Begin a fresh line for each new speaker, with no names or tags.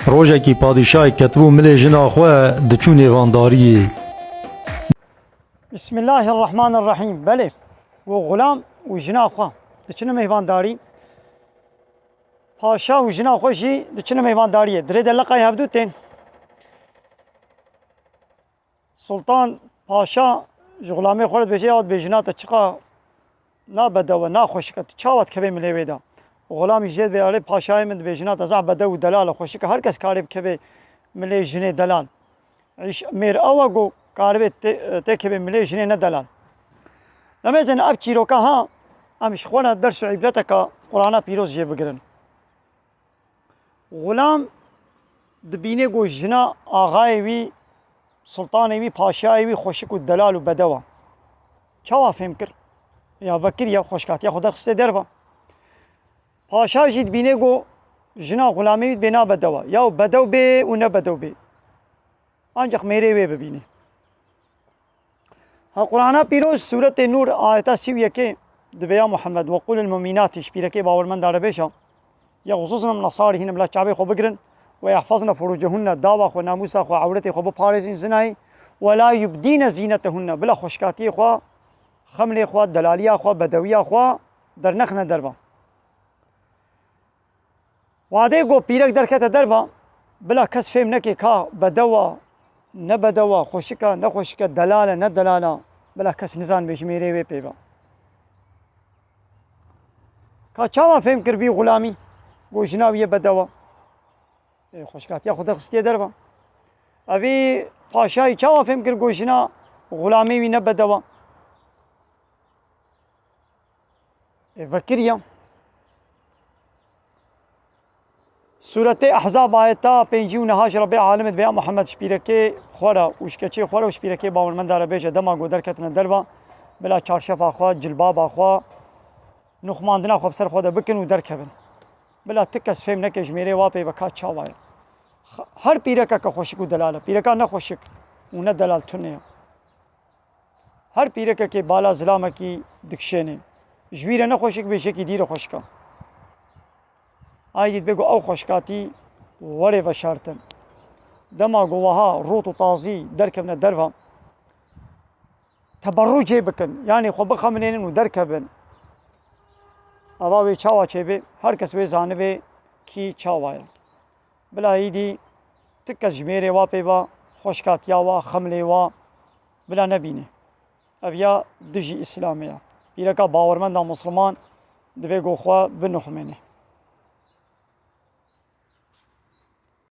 روجکی پادشاهی کتبو ملی جنا خواه دچو نیوانداریه.
بسم الله الرحمن الرحیم. بله و غلام و جنا خواه دچنه میوانداری پاشا و جنا خوشی دچنه میوانداریه دره دلقای هبدو تین سلطان پاشا غلامی خورد بشه یاد به جنا تا چقا نا بدو نا خوشکت چاوت کبه ملی ویدا غلامی جد به علی پاشای من به جنا تا زع بدو دلال خوشک هر کس کاری کبه ملی جنه دلال عيش مير أوجو قاربة تكبي مليش هنا دلال لما زين أبكي روكا ها أمش خونا درس عبرتك قرآن بيروز جيب قرن غلام دبيني جو جنا آغاي وي سلطاني وي پاشاي وي خوشك الدلال وبدوا چاوا فهم كر يا بكر يا خوشكات يا خدا خسته دربا پاشا جيد بيني جو جنا غلامي بنا بدوا يا بدو بي و نبدو بي ancak meyreyi bebini. Ha Kur'an'a piroz Suret-i Nur ayeta siviye ki dveya Muhammed ve kulul mu'minat işbireke bavrmend arabeşa ya hususan nasarihin bla çabe xo bigrin ve yahfazna furucuhunna dava xo namusa xo avreti xo bu parizin zinay ve la yubdina zinetehunna bla xoşkati xo xamle xo delaliya xo bedawiya xo der nakhna derba. Vade go pirek derkete derba bla kes fem neke ka bedawa نه بدوا خوشکا نه خوشکا دلاله نه دلاله بلا کس نزان بیش میره و پیبا کا چاوا فهم کر بی غلامی گوشناویه بدوا خوشکات یا خود خستی دربا اوی پاشای چاوا فهم کر گوشنا غلامی وی نه بدوا فکریا سورة أحزاب آياتا بينجيو نهاش ربي عالمت بيا محمد شبيركي خورا وشكتشي خورا وشبيركي باور من دار بيجا دما قدر كتنا دربا بلا چارشف أخوا جلباب أخوا نخماندنا خو بسر خود بكن ودر كبن بلا تكس فهم نكش ميري وابي بكا چاوايا هر بيركا كخوشك ودلالة بيركا نخوشك ونا دلال تنيا هر بيركا كي بالا زلامة كي دكشيني جويرة نخوشك بيشكي دير خوشكا آيديت بيقو أو خوشكاتي وري وشارتن دما قوها روت وطازي دركبنا دربا تبرجي بكن يعني خو بخمنين ودركبن أباوي چاوا چيبي هر كس وي زانبي كي چاوايا بلا ايدي تكس جميري وا بيبا خوشكاتيا وا خملي وا بلا نبيني أبيا دجي إسلامية بيركا باورمن دا مسلمان دبي قو خوا بنخميني